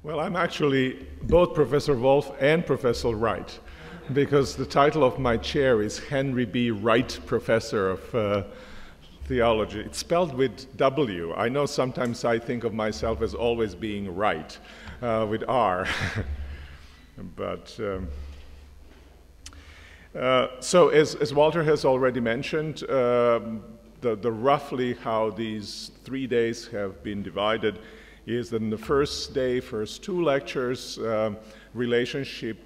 Well, I'm actually both Professor Volf and Professor Wright, because the title of my chair is Henry B. Wright Professor of Theology. It's spelled with W. I know sometimes I think of myself as always being right, with R. But so as Walter has already mentioned, the roughly how these 3 days have been divided is that in the first day, first two lectures, relationship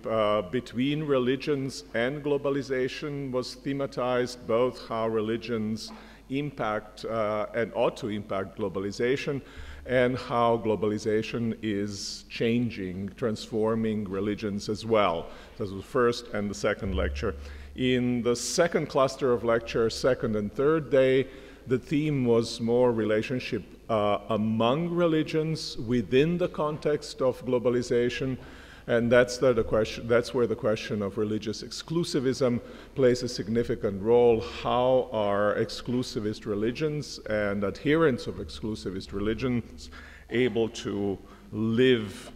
between religions and globalization was thematized, both how religions impact and ought to impact globalization, and how globalization is changing, transforming religions as well. This was the first and the second lecture. In the second cluster of lectures, second and third day, the theme was more relationship among religions within the context of globalization, and that's where the question of religious exclusivism plays a significant role. How are exclusivist religions and adherents of exclusivist religions able to live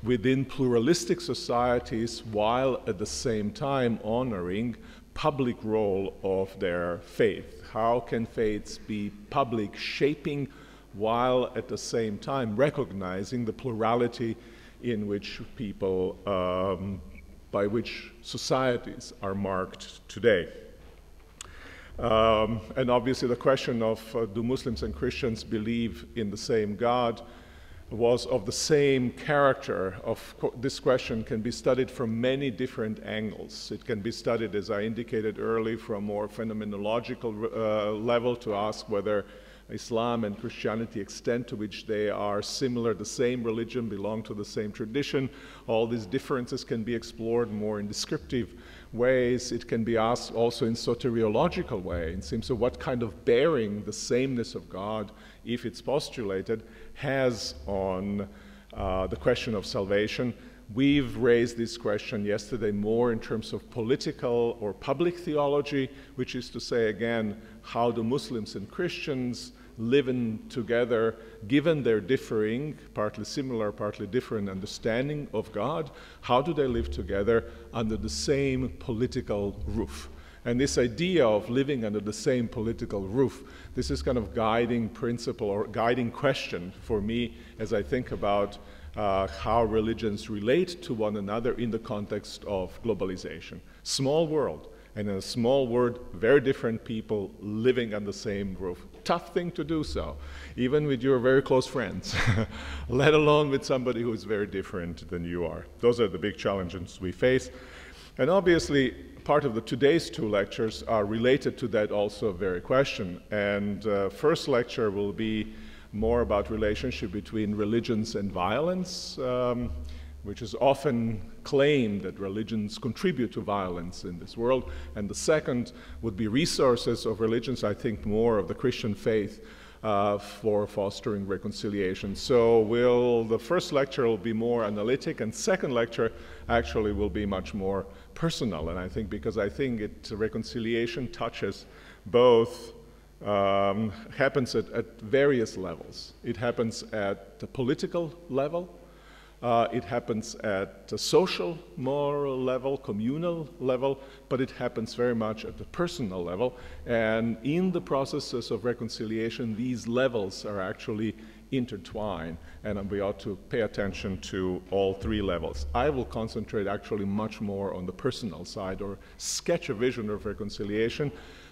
within pluralistic societies while at the same time honoring public role of their faith? How can faiths be public, shaping while at the same time recognizing the plurality in which people, by which societies are marked today? And obviously the question of do Muslims and Christians believe in the same God was of the same character. This question can be studied from many different angles. It can be studied, as I indicated earlier, from a more phenomenological level to ask whether Islam and Christianity, extent to which they are similar, the same religion, belong to the same tradition. All these differences can be explored more in descriptive ways. It can be asked also in soteriological way, in terms of what kind of bearing the sameness of God, if it's postulated, has on the question of salvation. We've raised this question yesterday more in terms of political or public theology, which is to say, again, how do Muslims and Christians living together, given their differing, partly similar, partly different understanding of God, how do they live together under the same political roof? And this idea of living under the same political roof, this is kind of guiding principle or guiding question for me as I think about how religions relate to one another in the context of globalization. Small world, and in a small world, very different people living on the same roof. Tough thing to do so, even with your very close friends, let alone with somebody who is very different than you are. Those are the big challenges we face. And obviously, part of today's two lectures are related to that also very question. And first lecture will be more about relationship between religions and violence, which is often claimed that religions contribute to violence in this world. And the second would be resources of religions, I think more of the Christian faith, for fostering reconciliation. So the first lecture will be more analytic, and second lecture actually will be much more personal. And I think because I think reconciliation touches both, happens at various levels. It happens at the political level, it happens at the social, moral level, communal level, but it happens very much at the personal level. And in the processes of reconciliation, these levels are actually intertwined, and we ought to pay attention to all three levels. I will concentrate actually much more on the personal side, or sketch a vision of reconciliation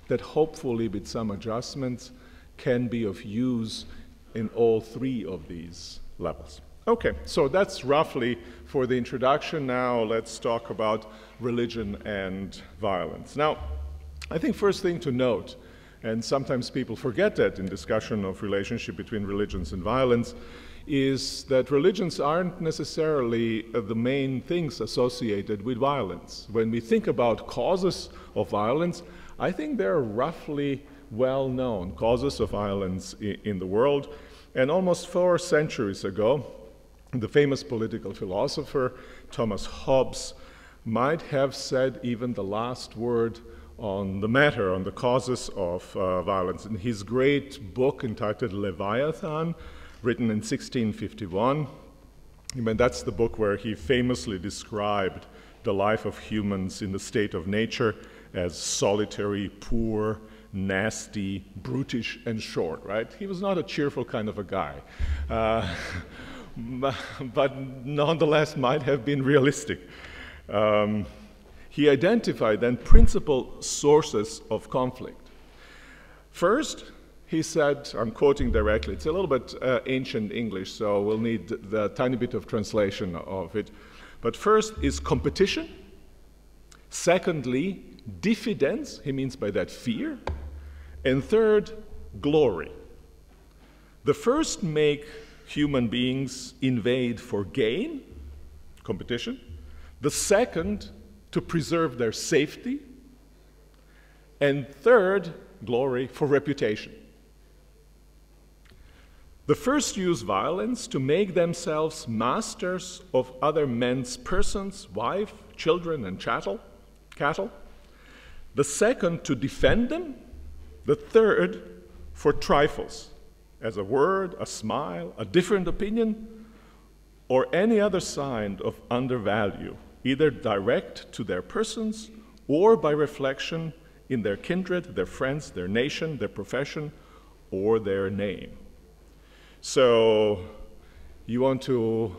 that hopefully with some adjustments can be of use in all three of these levels. Okay, so that's roughly for the introduction. Now let's talk about religion and violence. Now, I think first thing to note, and sometimes people forget that in discussion of relationship between religions and violence, is that religions aren't necessarily the main things associated with violence. When we think about causes of violence, I think there are roughly well-known causes of violence in the world. And almost 4 centuries ago, the famous political philosopher Thomas Hobbes might have said even the last word on the matter, on the causes of violence. In his great book entitled Leviathan, written in 1651, I mean, that's the book where he famously described the life of humans in the state of nature as solitary, poor, nasty, brutish, and short, right? He was not a cheerful kind of a guy, but nonetheless might have been realistic. He identified then principal sources of conflict. First, he said, I'm quoting directly, it's a little bit ancient English, so we'll need the tiny bit of translation of it. But first is competition. Secondly, diffidence, he means by that fear. And third, glory. The first make human beings invade for gain, competition. The second, to preserve their safety. And third, glory, for reputation. The first use violence to make themselves masters of other men's persons, wife, children, and cattle. The second, to defend them. The third, for trifles, as a word, a smile, a different opinion, or any other sign of undervalue, either direct to their persons or by reflection in their kindred, their friends, their nation, their profession, or their name. So you want to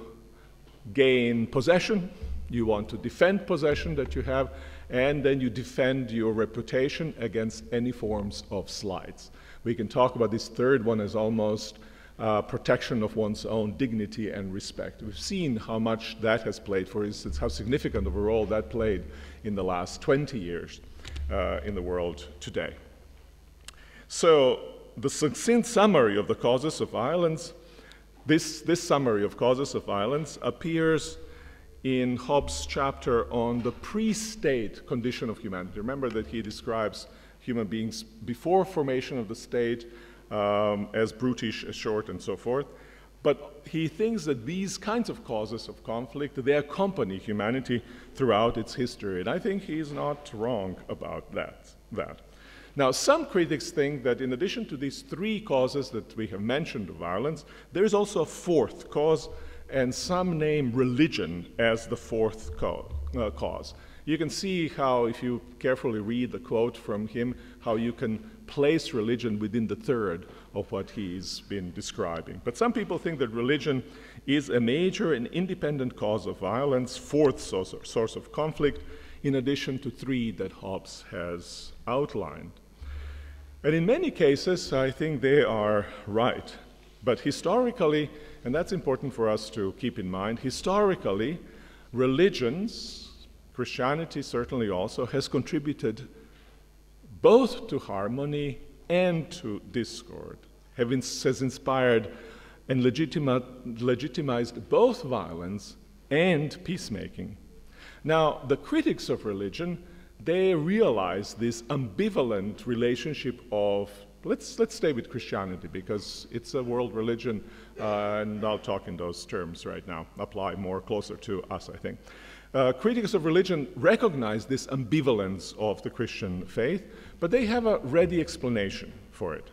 gain possession, you want to defend possession that you have, and then you defend your reputation against any forms of slights. We can talk about this third one as almost protection of one's own dignity and respect. We've seen how much that has played, for instance, how significant of a role that played in the last 20 years in the world today. So the succinct summary of the causes of violence, this summary of causes of violence appears in Hobbes' chapter on the pre-state condition of humanity. Remember that he describes human beings before formation of the state as brutish, as short, and so forth. But he thinks that these kinds of causes of conflict, they accompany humanity throughout its history. And I think he's not wrong about that. Now, some critics think that in addition to these three causes that we have mentioned of violence, there is also a fourth cause, and some name religion as the fourth cause. You can see how, if you carefully read the quote from him, how you can place religion within the third of what he's been describing. But some people think that religion is a major and independent cause of violence, fourth source of conflict, in addition to three that Hobbes has outlined. And in many cases, I think they are right. But historically, and that's important for us to keep in mind, historically, religions, Christianity certainly also, has contributed both to harmony and to discord, has inspired and legitimized both violence and peacemaking. Now, the critics of religion, they realize this ambivalent relationship of, let's stay with Christianity because it's a world religion, and I'll talk in those terms right now, apply more closer to us, I think. Critics of religion recognize this ambivalence of the Christian faith, but they have a ready explanation for it.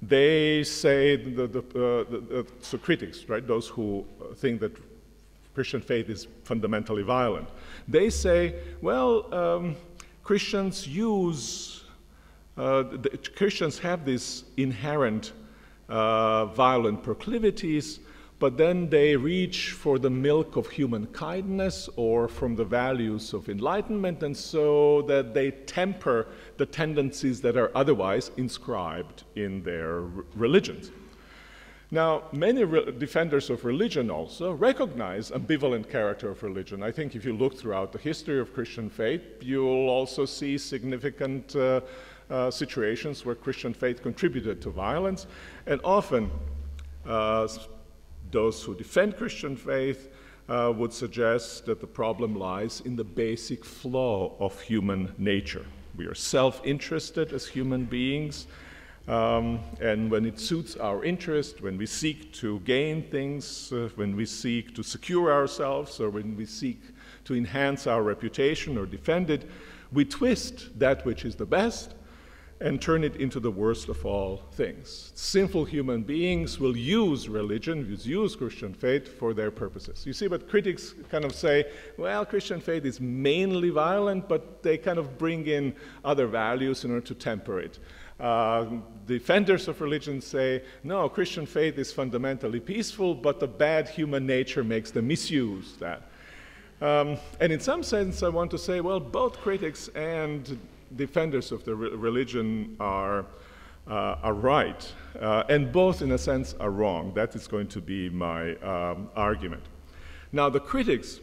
They say, so critics, right, those who think that Christian faith is fundamentally violent, they say, well, Christians have these inherent violent proclivities, but then they reach for the milk of human kindness or from the values of enlightenment, and so that they temper the tendencies that are otherwise inscribed in their religions. Now, many defenders of religion also recognize ambivalent character of religion. I think if you look throughout the history of Christian faith, you'll also see significant situations where Christian faith contributed to violence, and often those who defend Christian faith would suggest that the problem lies in the basic flaw of human nature. We are self-interested as human beings, and when it suits our interest, when we seek to gain things, when we seek to secure ourselves, or when we seek to enhance our reputation or defend it, we twist that which is the best and turn it into the worst of all things. Sinful human beings will use religion, use Christian faith for their purposes. You see, but critics kind of say, well, Christian faith is mainly violent, but they kind of bring in other values in order to temper it. Defenders of religion say, no, Christian faith is fundamentally peaceful, but the bad human nature makes them misuse that. And in some sense, I want to say, well, both critics and defenders of the religion are right, and both, in a sense, are wrong. That is going to be my argument. Now, the critics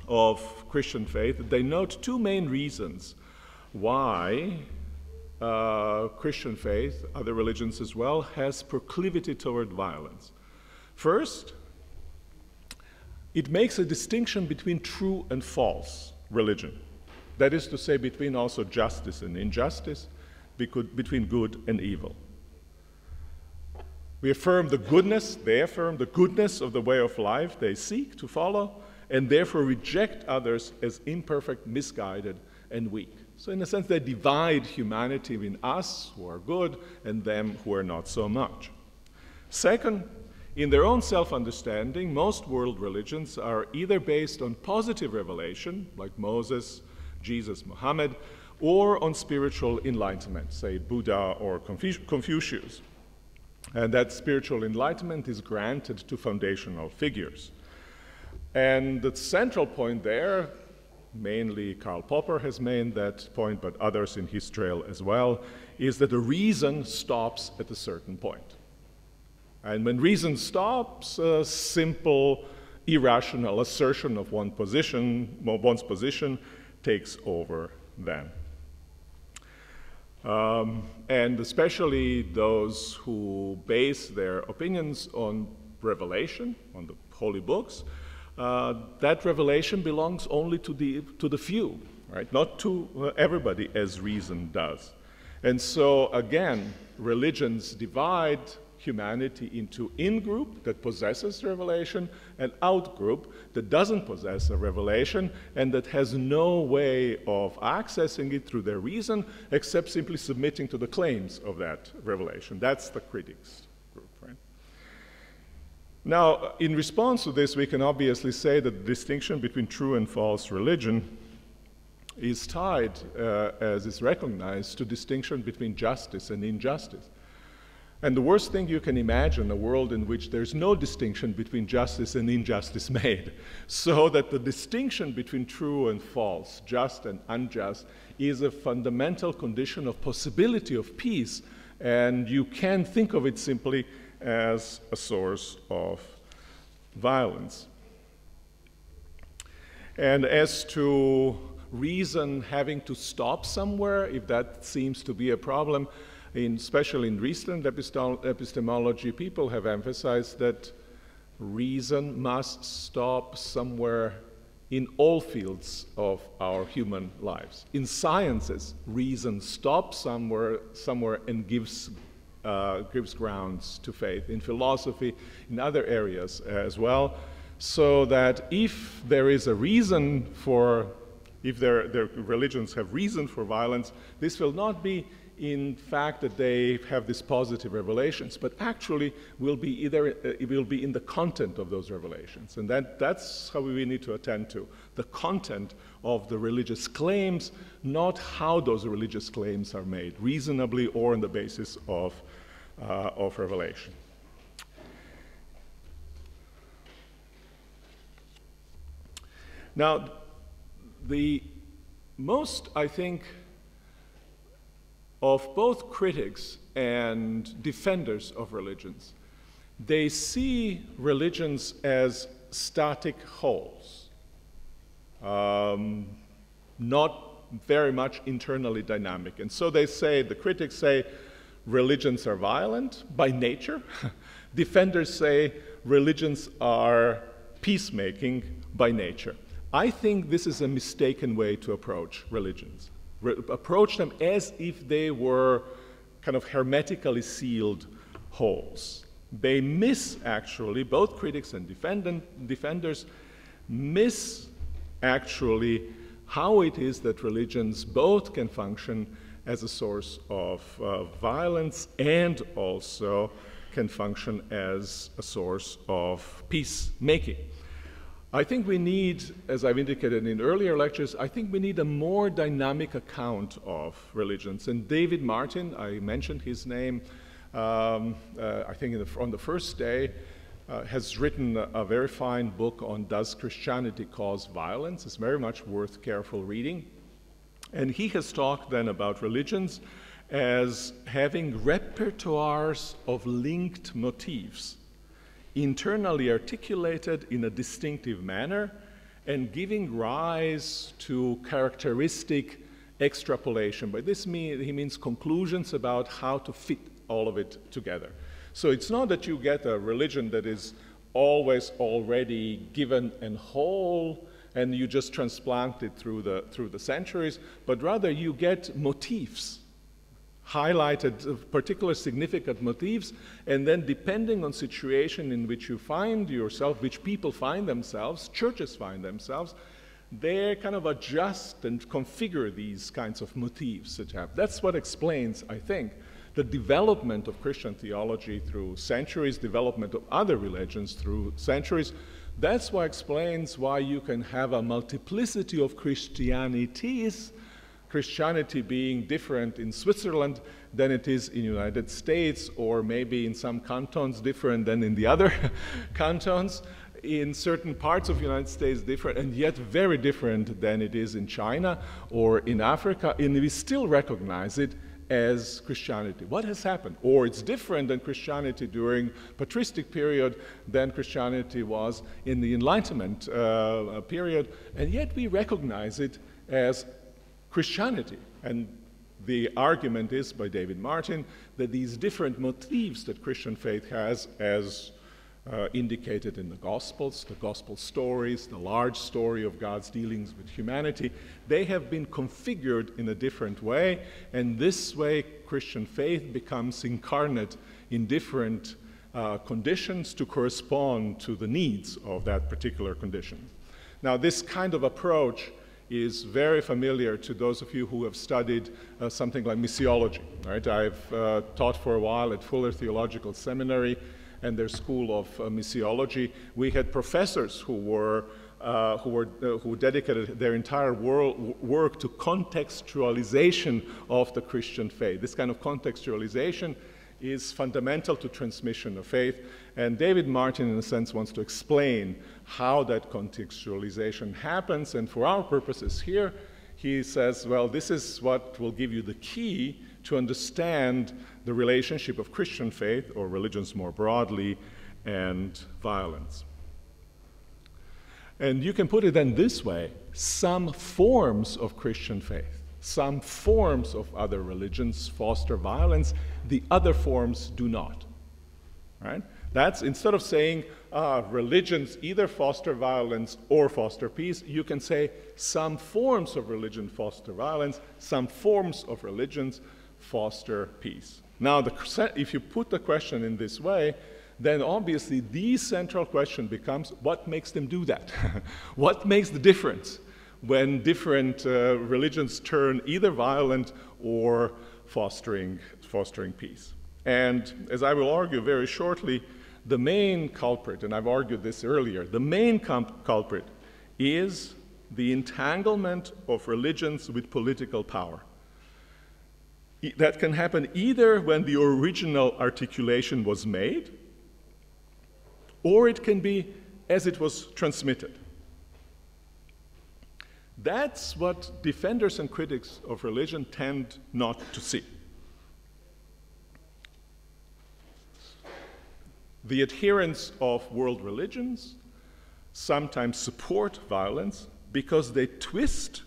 of Christian faith, they note two main reasons why Christian faith, other religions as well, has proclivity toward violence. First, it makes a distinction between true and false religion. That is to say, between also justice and injustice, between good and evil. We affirm the goodness, they affirm the goodness of the way of life they seek to follow, and therefore reject others as imperfect, misguided, and weak. So in a sense, they divide humanity in us, who are good, and them, who are not so much. Second, in their own self-understanding, most world religions are either based on positive revelation, like Moses, Jesus, Muhammad, or on spiritual enlightenment, say Buddha or Confucius. And that spiritual enlightenment is granted to foundational figures. And the central point there, mainly Karl Popper has made that point, but others in his trail as well, is that the reason stops at a certain point. And when reason stops, a simple, irrational assertion of one's position takes over then. And especially those who base their opinions on revelation, on the holy books, that revelation belongs only to the few, right? Not to everybody, as reason does. And so, again, religions divide humanity into in-group that possesses revelation and out-group that doesn't possess a revelation and that has no way of accessing it through their reason except simply submitting to the claims of that revelation. That's the critics group, right? Now, in response to this, we can obviously say that the distinction between true and false religion is tied, as is recognized, to distinction between justice and injustice. And the worst thing you can imagine, a world in which there's no distinction between justice and injustice made, so that the distinction between true and false, just and unjust, is a fundamental condition of possibility of peace, and you can think of it simply as a source of violence. And as to reason having to stop somewhere, if that seems to be a problem, especially in recent epistemology, people have emphasized that reason must stop somewhere in all fields of our human lives. In sciences, reason stops somewhere and gives grounds to faith. In philosophy, in other areas as well, so that if there is a reason for, if their religions have reason for violence, this will not be in fact that they have these positive revelations, but actually will be it will be in the content of those revelations. And that's how we need to attend to the content of the religious claims, not how those religious claims are made, reasonably or on the basis of revelation. Now, the most, I think, of both critics and defenders of religions, they see religions as static wholes, not very much internally dynamic. And so they say, the critics say, religions are violent by nature. Defenders say religions are peacemaking by nature. I think this is a mistaken way to approach religions. Approach them as if they were kind of hermetically sealed holes. They miss, actually, both critics and defenders miss, actually, how it is that religions both can function as a source of violence, and also can function as a source of peacemaking. I think we need, as I've indicated in earlier lectures, I think we need a more dynamic account of religions. And David Martin, I mentioned his name, I think on the first day, has written a very fine book on Does Christianity Cause Violence? It's very much worth careful reading. And he has talked then about religions as having repertoires of linked motifs, internally articulated in a distinctive manner and giving rise to characteristic extrapolation. By this he means conclusions about how to fit all of it together. So it's not that you get a religion that is always already given and whole and you just transplant it through the centuries, but rather you get motifs, highlighted particular significant motifs, and then depending on situation in which you find yourself, which people find themselves, churches find themselves, they kind of adjust and configure these kinds of motifs that have. That's what explains, I think, the development of Christian theology through centuries, development of other religions through centuries. That's what explains why you can have a multiplicity of Christianities, Christianity being different in Switzerland than it is in the United States, or maybe in some cantons different than in the other cantons, in certain parts of the United States different, and yet very different than it is in China or in Africa, and we still recognize it as Christianity. What has happened? Or it's different than Christianity during patristic period than Christianity was in the Enlightenment period, and yet we recognize it as Christianity. And the argument is by David Martin that these different motifs that Christian faith has, as indicated in the gospel stories, the large story of God's dealings with humanity, they have been configured in a different way, and this way Christian faith becomes incarnate in different conditions to correspond to the needs of that particular condition. Now, this kind of approach is very familiar to those of you who have studied something like missiology. Right? I've taught for a while at Fuller Theological Seminary and their school of missiology. We had professors who dedicated their entire work to contextualization of the Christian faith. This kind of contextualization is fundamental to transmission of faith, and David Martin, in a sense, wants to explain how that contextualization happens, and for our purposes here, he says, well, this is what will give you the key to understand the relationship of Christian faith, or religions more broadly, and violence. And you can put it then this way: some forms of Christian faith, some forms of other religions foster violence, the other forms do not. Right? That's, instead of saying religions either foster violence or foster peace, you can say some forms of religion foster violence, some forms of religions foster peace. Now, if you put the question in this way, then obviously the central question becomes, what makes them do that? What makes the difference when different religions turn either violent or fostering peace? And as I will argue very shortly, the main culprit, and I've argued this earlier, the main culprit is the entanglement of religions with political power. That can happen either when the original articulation was made, or it can be as it was transmitted. That's what defenders and critics of religion tend not to see. The adherents of world religions sometimes support violence because they twist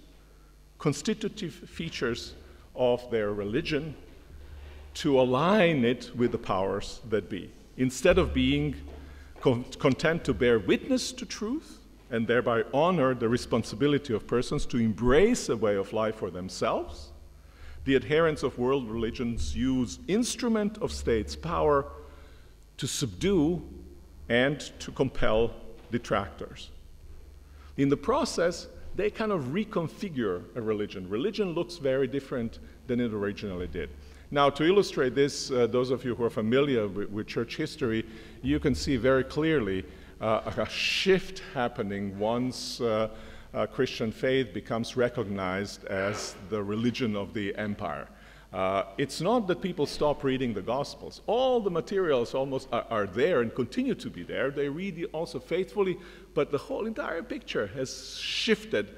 constitutive features of their religion to align it with the powers that be. Instead of being content to bear witness to truth and thereby honor the responsibility of persons to embrace a way of life for themselves, the adherents of world religions use instrument of state's power to subdue and to compel detractors. In the process, they kind of reconfigure a religion. Religion looks very different than it originally did. Now, to illustrate this, those of you who are familiar with church history, you can see very clearly a shift happening once Christian faith becomes recognized as the religion of the empire. It's not that people stop reading the Gospels. All the materials almost are there and continue to be there. They read it also faithfully, but the whole entire picture has shifted,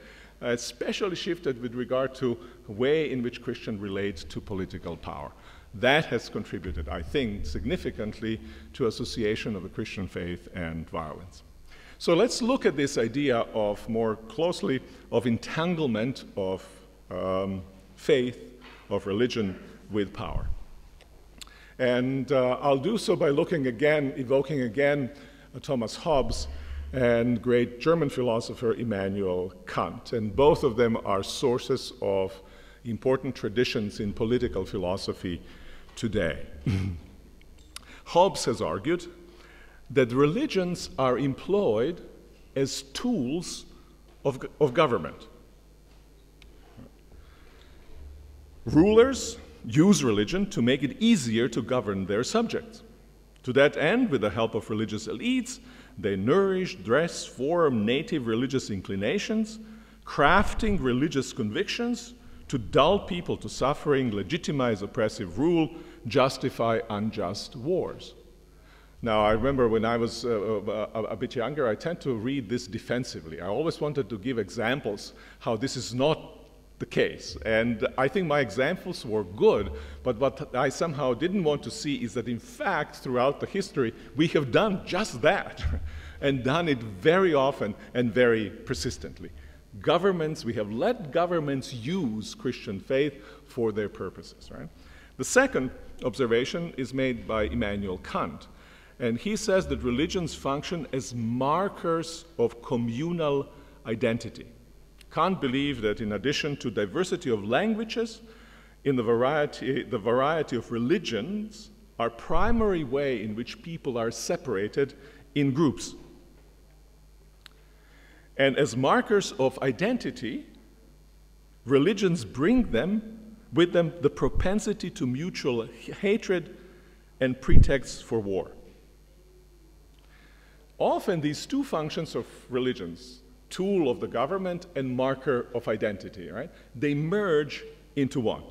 especially shifted with regard to the way in which Christians relate to political power. That has contributed, I think, significantly to association of the Christian faith and violence. So let's look at this idea of more closely of entanglement of faith, of religion with power. And I'll do so by looking again, evoking again Thomas Hobbes and great German philosopher Immanuel Kant. And both of them are sources of important traditions in political philosophy today. Hobbes has argued that religions are employed as tools of government. Rulers use religion to make it easier to govern their subjects. To that end, with the help of religious elites, they nourish, dress, form native religious inclinations, crafting religious convictions to dull people to suffering, legitimize oppressive rule, justify unjust wars. Now, I remember when I was a bit younger, I tend to read this defensively. I always wanted to give examples how this is not the case. And I think my examples were good, but what I somehow didn't want to see is that in fact, throughout the history, we have done just that, and done it very often and very persistently. We have let governments use Christian faith for their purposes, right? The second observation is made by Immanuel Kant. And he says that religions function as markers of communal identity. Kant believed that in addition to diversity of languages, in the variety of religions are primary way in which people are separated in groups. And as markers of identity, religions bring with them the propensity to mutual hatred and pretexts for war. Often these two functions of religions, tool of the government and marker of identity, right? They merge into one.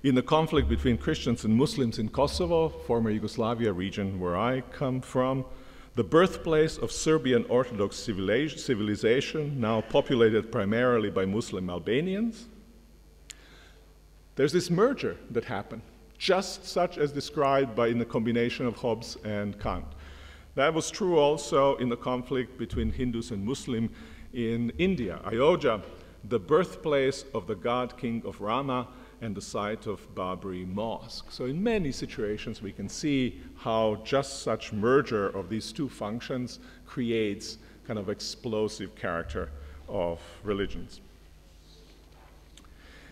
In the conflict between Christians and Muslims in Kosovo, former Yugoslavia region where I come from, the birthplace of Serbian Orthodox civilization, now populated primarily by Muslim Albanians, there's this merger that happened, just such as described in the combination of Hobbes and Kant. That was true also in the conflict between Hindus and Muslims in India. Ayodhya, the birthplace of the god king of Rama and the site of Babri Mosque. So in many situations we can see how just such merger of these two functions creates kind of explosive character of religions.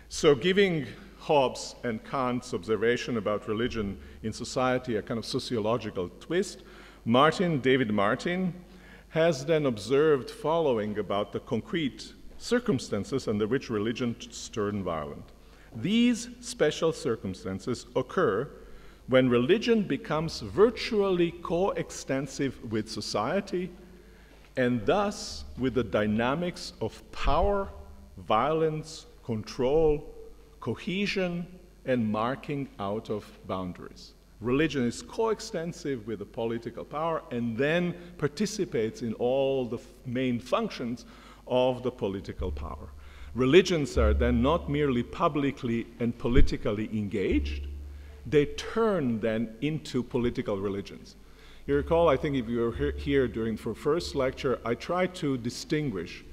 So giving Hobbes and Kant's observation about religion in society a kind of sociological twist, David Martin has then observed following about the concrete circumstances under which religion turns violent. These special circumstances occur when religion becomes virtually coextensive with society and thus with the dynamics of power, violence, control, cohesion, and marking out of boundaries. Religion is coextensive with the political power and then participates in all the main functions of the political power. Religions are then not merely publicly and politically engaged, they turn then into political religions. You recall, I think if you were here during the first lecture, I tried to distinguish,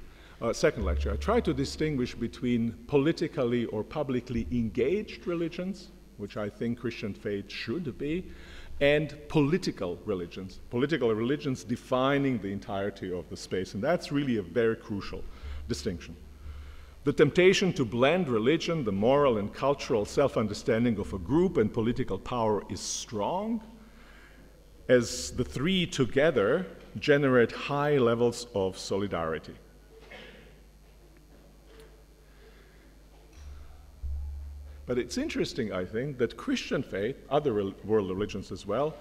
second lecture, I tried to distinguish between politically or publicly engaged religions, which I think Christian faith should be, and political religions. Political religions defining the entirety of the space, and that's really a very crucial distinction. The temptation to blend religion, the moral and cultural self-understanding of a group, and political power is strong, as the three together generate high levels of solidarity. But it's interesting, I think, that Christian faith, other world religions as well,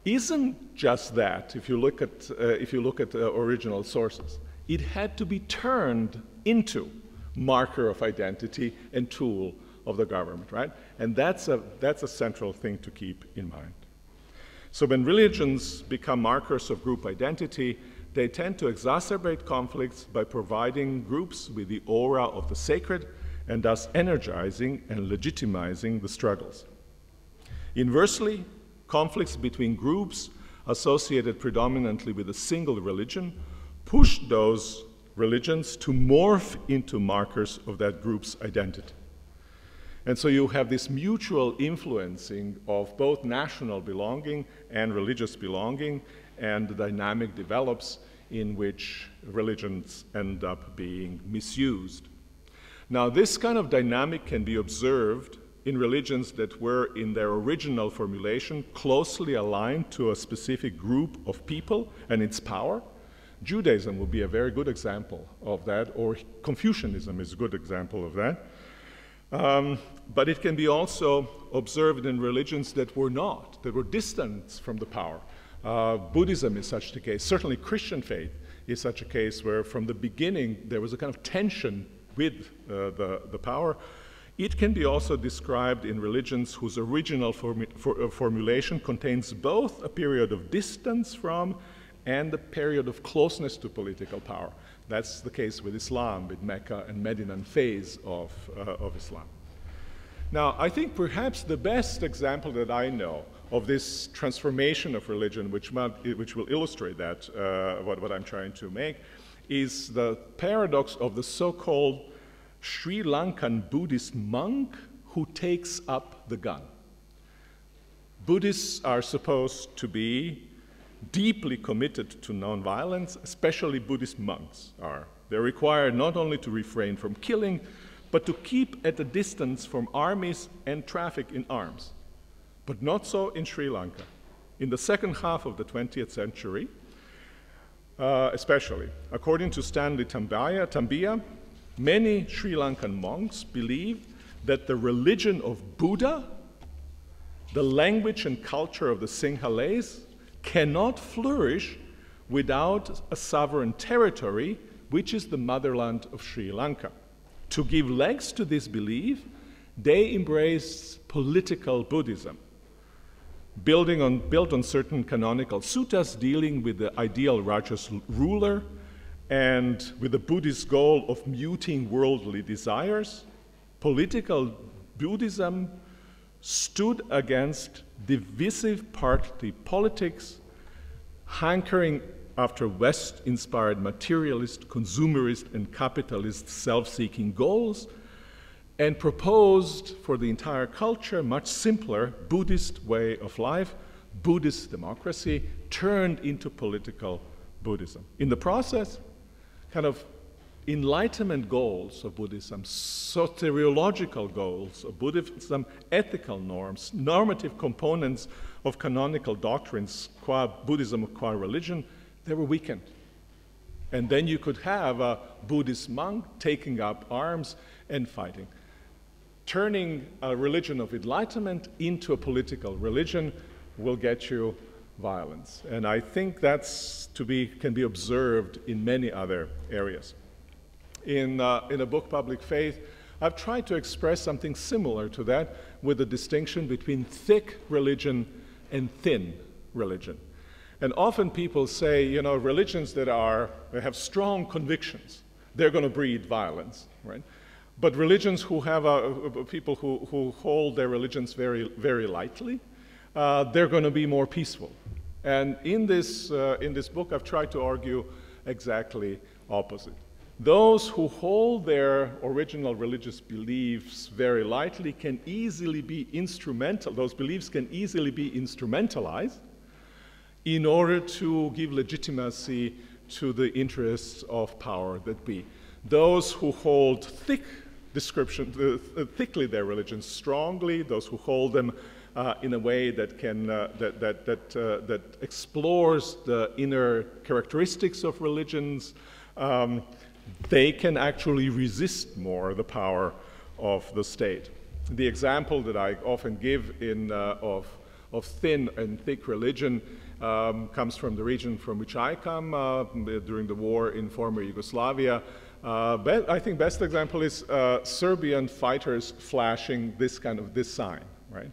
isn't just that. If you look at original sources, it had to be turned into marker of identity and tool of the government, right? And that's a central thing to keep in mind. So when religions become markers of group identity, they tend to exacerbate conflicts by providing groups with the aura of the sacred and thus energizing and legitimizing the struggles. Inversely, conflicts between groups associated predominantly with a single religion push those religions to morph into markers of that group's identity. And so you have this mutual influencing of both national belonging and religious belonging, and the dynamic develops in which religions end up being misused. Now, this kind of dynamic can be observed in religions that were, in their original formulation, closely aligned to a specific group of people and its power. Judaism would be a very good example of that, or Confucianism is a good example of that. But it can be also observed in religions that were not, that were distant from the power. Buddhism is such a case. Certainly Christian faith is such a case where from the beginning there was a kind of tension with the power. It can be also described in religions whose original formulation contains both a period of distance from and a period of closeness to political power. That's the case with Islam, with Mecca and Medinan phase of Islam. Now, I think perhaps the best example that I know of this transformation of religion, which will illustrate that, what I'm trying to make, is the paradox of the so-called Sri Lankan Buddhist monk who takes up the gun. Buddhists are supposed to be deeply committed to nonviolence, especially Buddhist monks are. They're required not only to refrain from killing, but to keep at a distance from armies and traffic in arms. But not so in Sri Lanka. In the second half of the 20th century, especially, according to Stanley Tambia, many Sri Lankan monks believe that the religion of Buddha, the language and culture of the Sinhalese, cannot flourish without a sovereign territory, which is the motherland of Sri Lanka. To give legs to this belief, they embrace political Buddhism, built on certain canonical suttas dealing with the ideal righteous ruler and with the Buddhist goal of muting worldly desires. Political Buddhism stood against divisive party politics, hankering after West-inspired materialist, consumerist, and capitalist self-seeking goals, and proposed for the entire culture a much simpler Buddhist way of life, Buddhist democracy, turned into political Buddhism. In the process, kind of enlightenment goals of Buddhism, soteriological goals of Buddhism, ethical norms, normative components of canonical doctrines, qua Buddhism, qua religion, they were weakened. And then you could have a Buddhist monk taking up arms and fighting. Turning a religion of enlightenment into a political religion will get you violence. And I think that's can be observed in many other areas. In a book, Public Faith, I've tried to express something similar to that with the distinction between thick religion and thin religion. And often people say, you know, religions that have strong convictions, they're going to breed violence, right? But religions who have people who hold their religions very, very lightly, they're going to be more peaceful. And in this book, I've tried to argue exactly opposite. Those who hold their original religious beliefs very lightly can easily be those beliefs can easily be instrumentalized in order to give legitimacy to the interests of power that be. Those who hold thickly their religions strongly, those who hold them in a way that can that explores the inner characteristics of religions, they can actually resist more the power of the state. The example that I often give of thin and thick religion comes from the region from which I come during the war in former Yugoslavia. I think best example is Serbian fighters flashing this sign, right?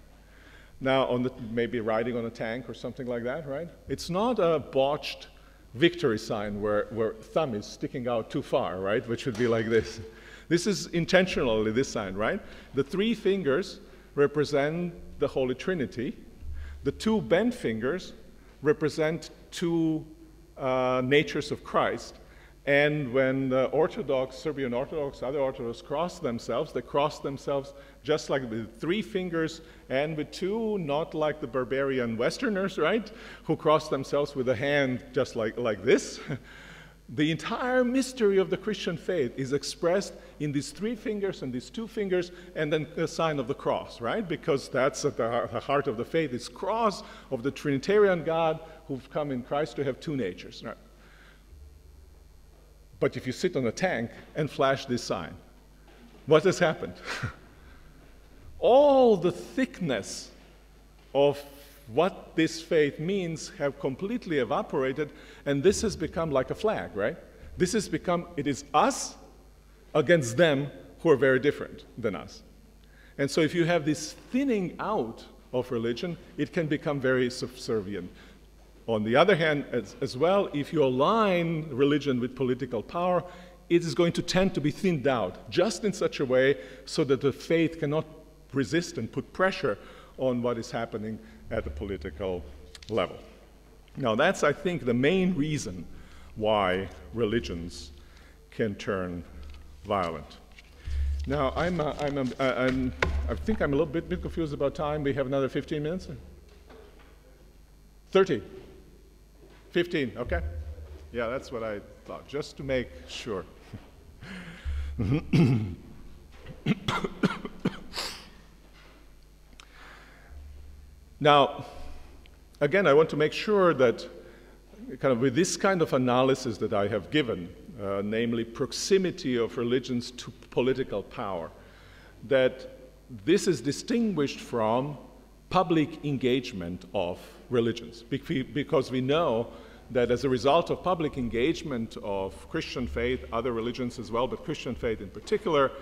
Now, maybe riding on a tank or something like that, right? It's not a botched victory sign where thumb is sticking out too far, right? Which would be like this. This is intentionally this sign, right? The 3 fingers represent the Holy Trinity. The 2 bent fingers represent 2 natures of Christ. And when the Orthodox, Serbian Orthodox, other Orthodox cross themselves, they cross themselves just like with 3 fingers and with 2, not like the barbarian Westerners, right? Who cross themselves with a hand just like this. The entire mystery of the Christian faith is expressed in these 3 fingers and these 2 fingers and then the sign of the cross, right? Because that's at the heart of the faith, this cross of the Trinitarian God who've come in Christ to have 2 natures, right? But if you sit on a tank and flash this sign, what has happened? All the thickness of what this faith means have completely evaporated, and this has become like a flag, right? This has become, it is us against them who are very different than us. And so if you have this thinning out of religion, it can become very subservient. On the other hand, as well, if you align religion with political power, it is going to tend to be thinned out, just in such a way so that the faith cannot resist and put pressure on what is happening at the political level. Now, that's, I think, the main reason why religions can turn violent. Now, I think I'm a little bit confused about time. We have another 15 minutes? 30? 15, okay. Yeah, that's what I thought, just to make sure. Now, again, I want to make sure that with this kind of analysis that I have given, namely proximity of religions to political power, that this is distinguished from public engagement of religions, because we know that as a result of public engagement of Christian faith, other religions as well, but Christian faith in particular,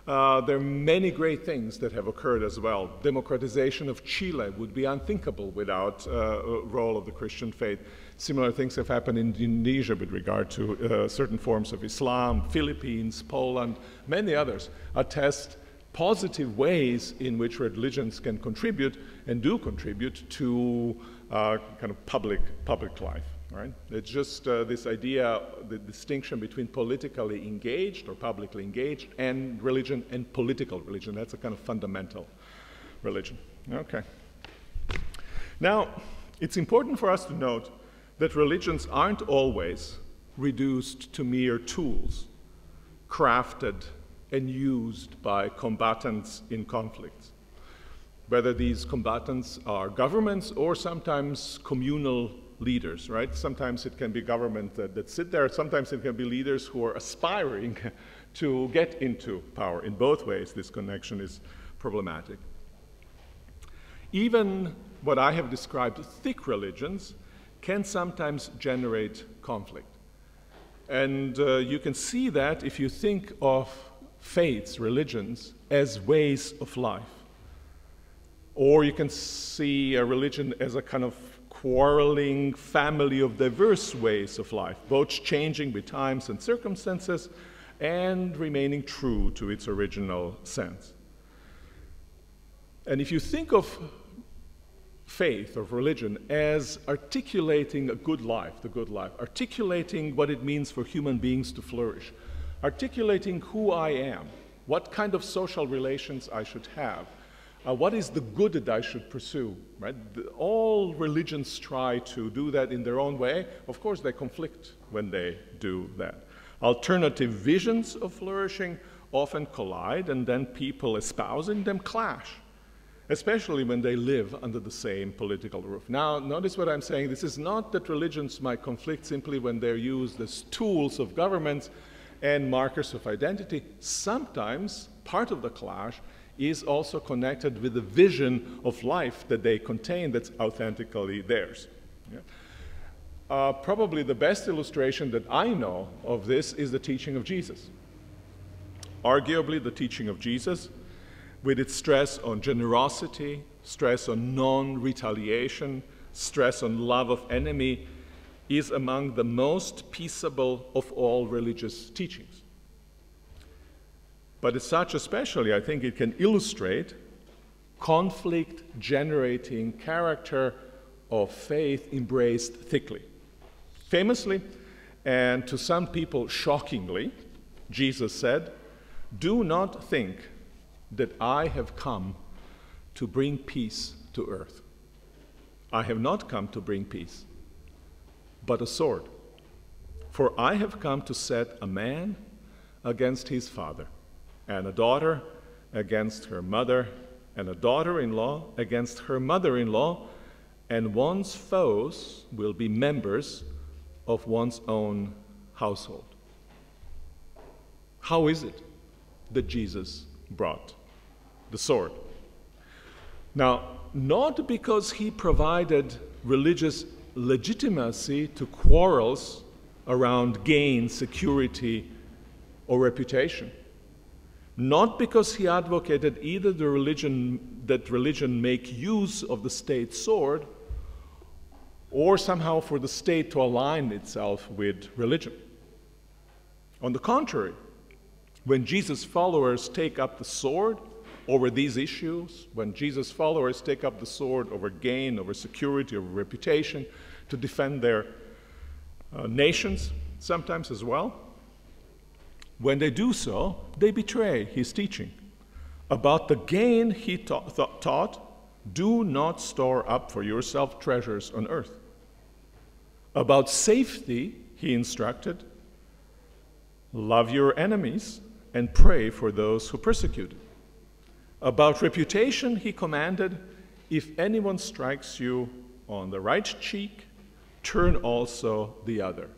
there are many great things that have occurred as well. Democratization of Chile would be unthinkable without a role of the Christian faith. Similar things have happened in Indonesia with regard to certain forms of Islam, Philippines, Poland, many others attest positive ways in which religions can contribute and do contribute to public life. Right? It's just this idea, the distinction between politically engaged or publicly engaged and religion and political religion. That's a kind of fundamental religion. Okay. Now, it's important for us to note that religions aren't always reduced to mere tools crafted and used by combatants in conflicts, whether these combatants are governments or sometimes communal leaders, right? Sometimes it can be government that sit there, sometimes it can be leaders who are aspiring to get into power. In both ways, this connection is problematic. Even what I have described, thick religions, can sometimes generate conflict. And you can see that if you think of faiths, religions, as ways of life. Or you can see a religion as a kind of quarreling family of diverse ways of life, both changing with times and circumstances and remaining true to its original sense. And if you think of faith, of religion, as articulating a good life, the good life, articulating what it means for human beings to flourish, articulating who I am, what kind of social relations I should have, what is the good that I should pursue, right? All religions try to do that in their own way. Of course, they conflict when they do that. Alternative visions of flourishing often collide, and then people espousing them clash. especially when they live under the same political roof. Now, notice what I'm saying. This is not that religions might conflict simply when they're used as tools of governments and markers of identity. Sometimes part of the clash is also connected with the vision of life that they contain that's authentically theirs. Yeah. Probably the best illustration that I know of this is the teaching of Jesus. Arguably, the teaching of Jesus, with its stress on generosity, stress on non-retaliation, stress on love of enemy, is among the most peaceable of all religious teachings. But as such, especially, I think it can illustrate conflict-generating character of faith embraced thickly. Famously, and to some people shockingly, Jesus said, "Do not think that I have come to bring peace to earth. I have not come to bring peace, but a sword. For I have come to set a man against his father, and a daughter against her mother, and a daughter-in-law against her mother-in-law, and one's foes will be members of one's own household." How is it that Jesus brought the sword? Now, not because he provided religious legitimacy to quarrels around gain, security, or reputation. Not because he advocated either that religion make use of the state sword, or somehow for the state to align itself with religion. On the contrary, when Jesus' followers take up the sword over these issues, when Jesus' followers take up the sword over gain, over security, over reputation, to defend their nations, sometimes as well, when they do so, they betray his teaching. About the gain he taught, do not store up for yourself treasures on earth. About safety, he instructed, love your enemies and pray for those who persecute you. About reputation, he commanded, if anyone strikes you on the right cheek, turn also the other.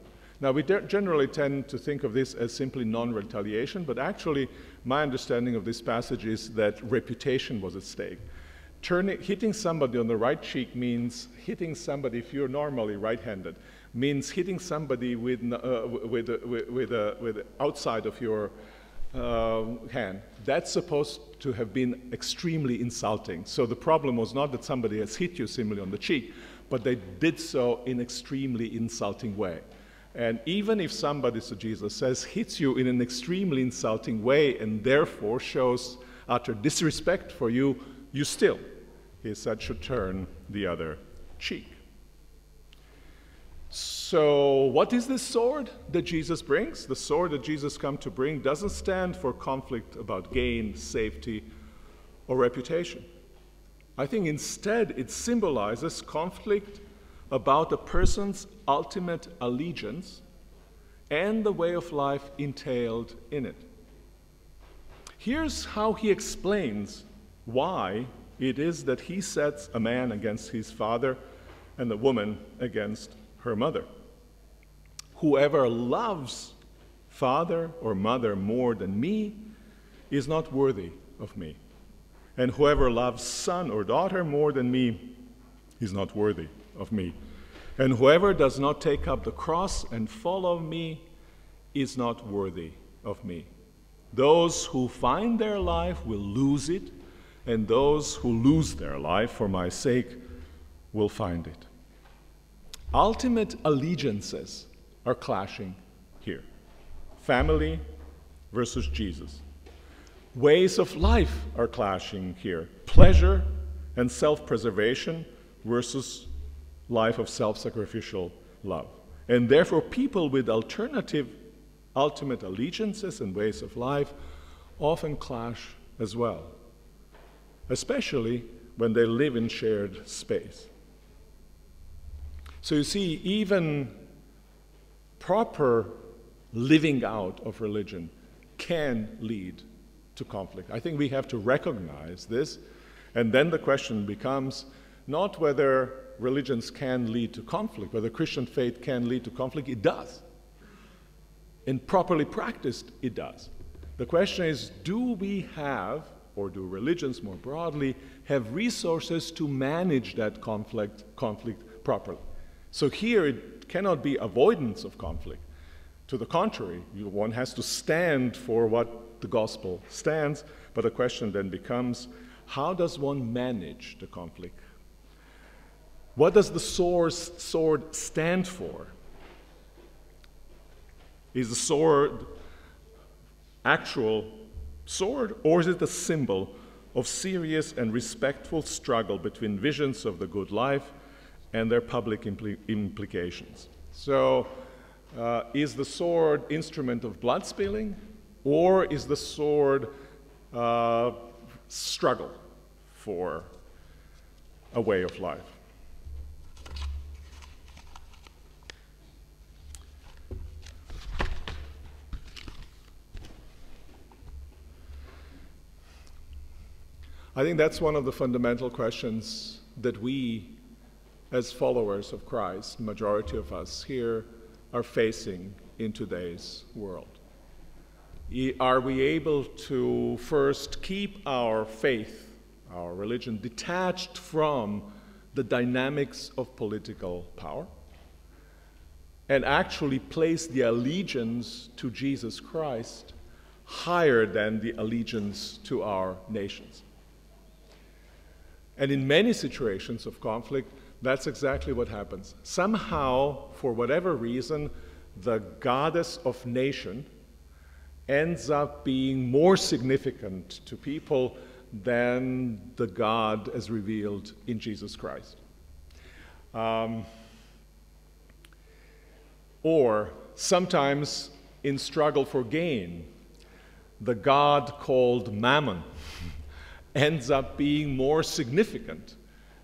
Now, we generally tend to think of this as simply non-retaliation, but actually, my understanding of this passage is that reputation was at stake. Hitting somebody on the right cheek means hitting somebody, if you're normally right-handed, means hitting somebody with the outside of your hand. That's supposed to have been extremely insulting. So the problem was not that somebody has hit you simply on the cheek, but they did so in an extremely insulting way. And even if somebody, so Jesus says, hits you in an extremely insulting way and therefore shows utter disrespect for you, you still, he said, should turn the other cheek. So what is this sword that Jesus brings? The sword that Jesus comes to bring doesn't stand for conflict about gain, safety, or reputation. I think instead it symbolizes conflict about a person's ultimate allegiance and the way of life entailed in it. Here's how he explains why it is that he sets a man against his father and a woman against her mother. Whoever loves father or mother more than me is not worthy of me. And whoever loves son or daughter more than me is not worthy of me. And whoever does not take up the cross and follow me is not worthy of me. Those who find their life will lose it, and those who lose their life for my sake will find it. Ultimate allegiances are clashing here. Family versus Jesus. Ways of life are clashing here. Pleasure and self-preservation versus life of self-sacrificial love. And therefore, people with alternative ultimate allegiances and ways of life often clash as well, especially when they live in shared space. So you see, even proper living out of religion can lead to conflict. I think we have to recognize this And then the question becomes not whether religions can lead to conflict, whether Christian faith can lead to conflict. It does. And properly practiced, it does. The question is, do we have, or do religions more broadly, have resources to manage that conflict properly? So here it cannot be avoidance of conflict. To the contrary, one has to stand for what the gospel stands, but the question then becomes, how does one manage the conflict? What does the sword stand for? Is the sword actual sword, or is it a symbol of serious and respectful struggle between visions of the good life and their public implications? So, is the sword instrument of blood spilling, or is the sword struggle for a way of life? I think that's one of the fundamental questions that we, as followers of Christ, majority of us here, are facing in today's world. Are we able to first keep our faith, our religion, detached from the dynamics of political power and actually place the allegiance to Jesus Christ higher than the allegiance to our nations? And in many situations of conflict, that's exactly what happens. Somehow, for whatever reason, the goddess of nation ends up being more significant to people than the God as revealed in Jesus Christ. Or sometimes in struggle for gain, the God called Mammon ends up being more significant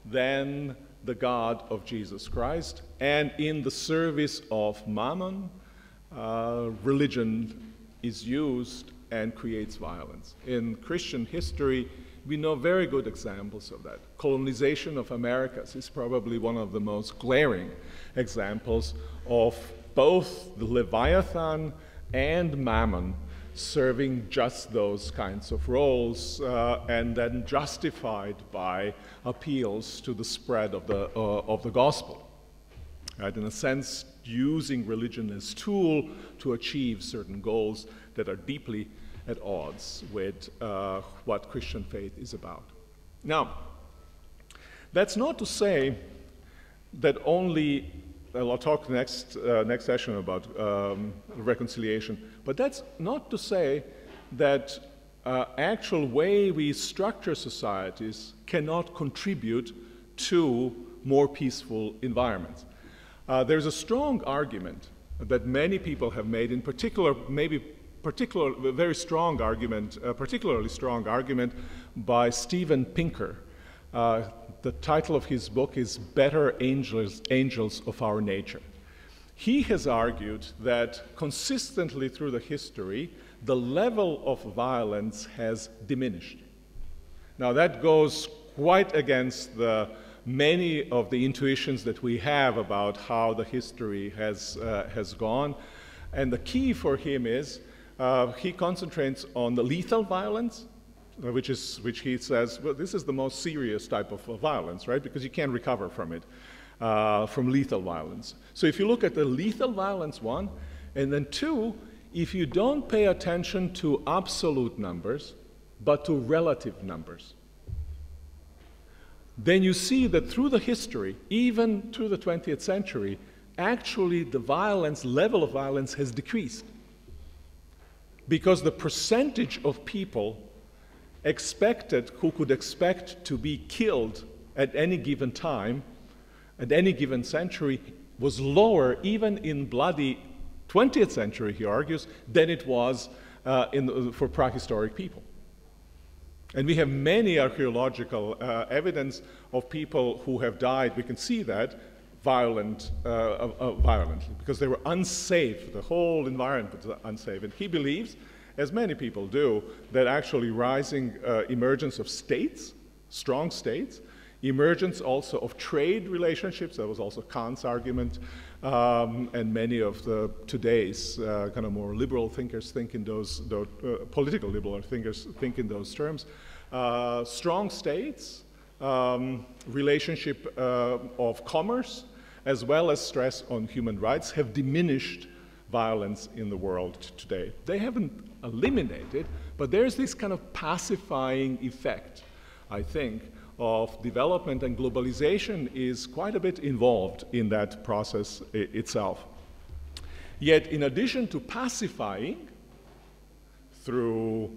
than the God of Jesus Christ. And in the service of Mammon, religion is used and creates violence. In Christian history, we know very good examples of that. Colonization of Americas is probably one of the most glaring examples of both the Leviathan and Mammon serving just those kinds of roles, and then justified by appeals to the spread of the gospel. Right? In a sense, using religion as a tool to achieve certain goals that are deeply at odds with what Christian faith is about. Now, that's not to say that only, I'll talk next session about reconciliation, but that's not to say that actual way we structure societies cannot contribute to more peaceful environments. There's a strong argument that many people have made, in particular, very strong argument, particularly strong argument by Steven Pinker. The title of his book is Better Angels of Our Nature. He has argued that consistently through the history, the level of violence has diminished. Now that goes quite against many of the intuitions that we have about how the history has gone. And the key for him is he concentrates on the lethal violence, which he says, well, this is the most serious type of violence, right? Because you can't recover from it, from lethal violence. So if you look at the lethal violence, one, and then two, if you don't pay attention to absolute numbers, but to relative numbers, then you see that through the history, even through the 20th century, actually the level of violence has decreased. Because the percentage of people who could expect to be killed at any given time, at any given century, was lower even in bloody 20th century, he argues, than it was for prehistoric people. And we have many archaeological evidence of people who have died, we can see that, violently, because they were unsafe. The whole environment was unsafe. And he believes, as many people do, that actually rising emergence of states, strong states, emergence also of trade relationships. That was also Kant's argument, and many of the today's kind of more liberal thinkers think in those political liberal thinkers think in those terms. Strong states, relationship of commerce, as well as stress on human rights, have diminished violence in the world today. They haven't eliminated, but there's this kind of pacifying effect, I think, of development, and globalization is quite a bit involved in that process itself. Yet, in addition to pacifying through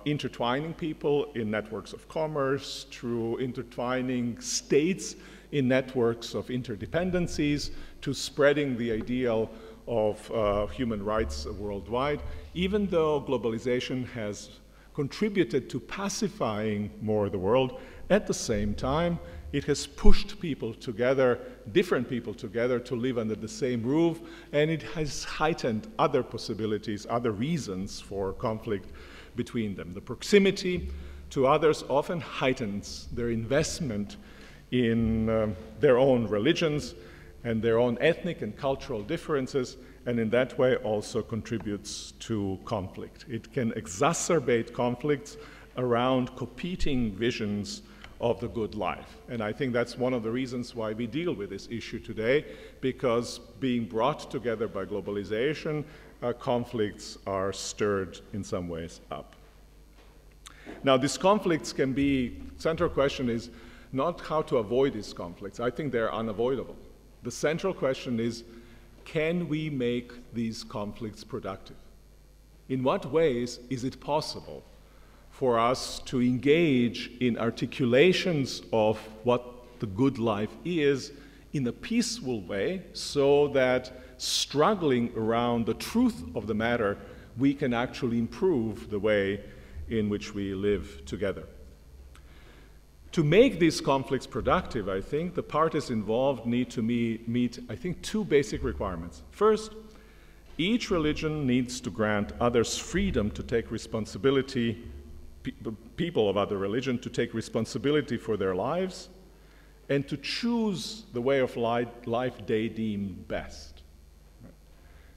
intertwining people in networks of commerce, through intertwining states in networks of interdependencies, to spreading the ideal of human rights worldwide, even though globalization has contributed to pacifying more the world, at the same time, it has pushed people together, different people together, to live under the same roof, and it has heightened other possibilities, other reasons for conflict between them. The proximity to others often heightens their investment in their own religions and their own ethnic and cultural differences, and in that way also contributes to conflict. It can exacerbate conflicts around competing visions of the good life. And I think that's one of the reasons why we deal with this issue today, because being brought together by globalization, conflicts are stirred in some ways up. Now, these conflicts can be, central question is not how to avoid these conflicts. I think they're unavoidable. The central question is, can we make these conflicts productive? In what ways is it possible for us to engage in articulations of what the good life is in a peaceful way, so that struggling around the truth of the matter, we can actually improve the way in which we live together? To make these conflicts productive, I think the parties involved need to meet, I think, two basic requirements. First, each religion needs to grant others freedom to take responsibility, people of other religion to take responsibility for their lives and to choose the way of life they deem best.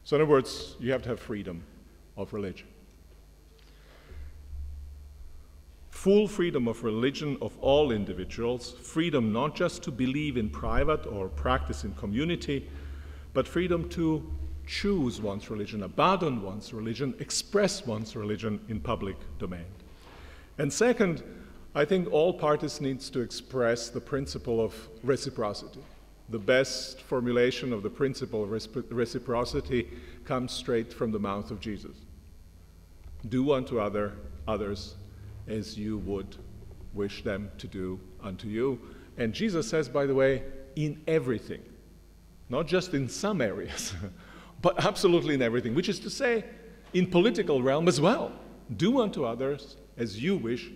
So in other words, you have to have freedom of religion. Full freedom of religion of all individuals, freedom not just to believe in private or practice in community, but freedom to choose one's religion, abandon one's religion, express one's religion in public domain. And second, I think all parties need to express the principle of reciprocity. The best formulation of the principle of reciprocity comes straight from the mouth of Jesus. Do unto others as you would wish them to do unto you. And Jesus says, by the way, in everything, not just in some areas, but absolutely in everything, which is to say, in political realm as well. Do unto others as you wish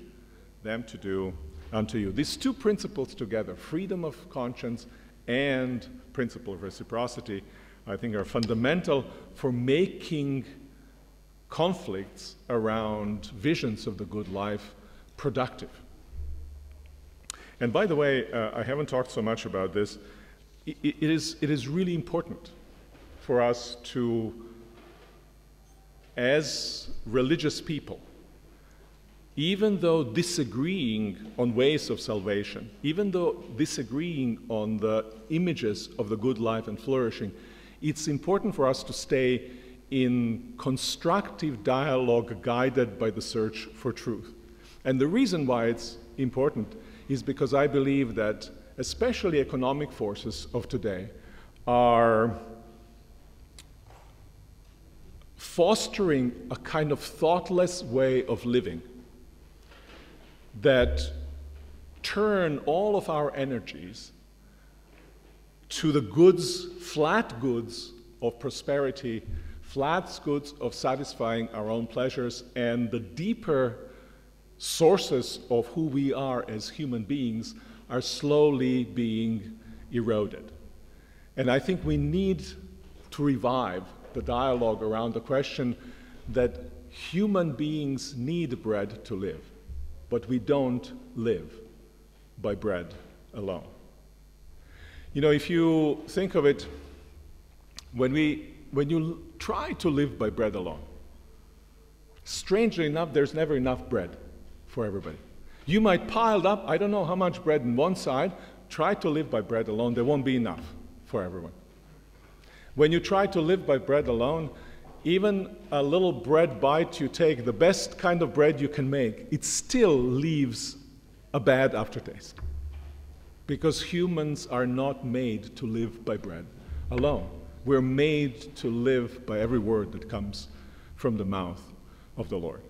them to do unto you. These two principles together, freedom of conscience and principle of reciprocity, I think are fundamental for making conflicts around visions of the good life productive. And by the way, I haven't talked so much about this. It is really important for us to, as religious people, even though disagreeing on ways of salvation, even though disagreeing on the images of the good life and flourishing, it's important for us to stay in constructive dialogue guided by the search for truth. And the reason why it's important is because I believe that especially economic forces of today are fostering a kind of thoughtless way of living that turn all of our energies to the goods, flat goods of prosperity, flat goods of satisfying our own pleasures, and the deeper sources of who we are as human beings are slowly being eroded. And I think we need to revive the dialogue around the question that human beings need bread to live. but we don't live by bread alone. You know, if you think of it, when you try to live by bread alone, strangely enough, there's never enough bread for everybody. You might pile up, I don't know how much bread on one side, try to live by bread alone, there won't be enough for everyone. When you try to live by bread alone, even a little bread bite you take, the best kind of bread you can make, it still leaves a bad aftertaste. Because humans are not made to live by bread alone. We're made to live by every word that comes from the mouth of the Lord.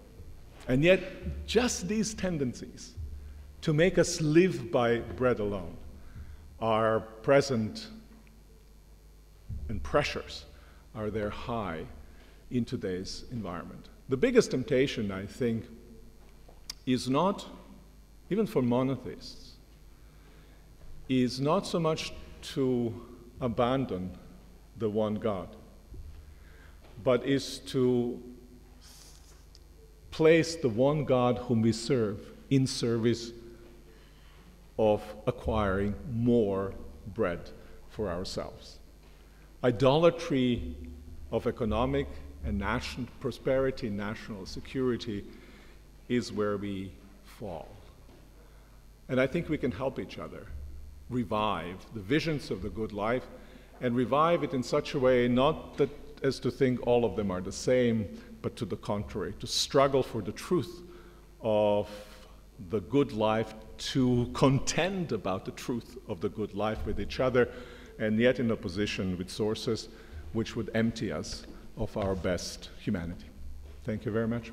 And yet, just these tendencies to make us live by bread alone are present, and pressures are there high in today's environment. The biggest temptation, I think, is not, even for monotheists, is not so much to abandon the one God, but is to place the one God whom we serve in service of acquiring more bread for ourselves. Idolatry of economic and national prosperity, national security, is where we fall. And I think we can help each other revive the visions of the good life, and revive it in such a way, not that as to think all of them are the same, but to the contrary, to struggle for the truth of the good life, to contend about the truth of the good life with each other, and yet in opposition with sources which would empty us of our best humanity. Thank you very much.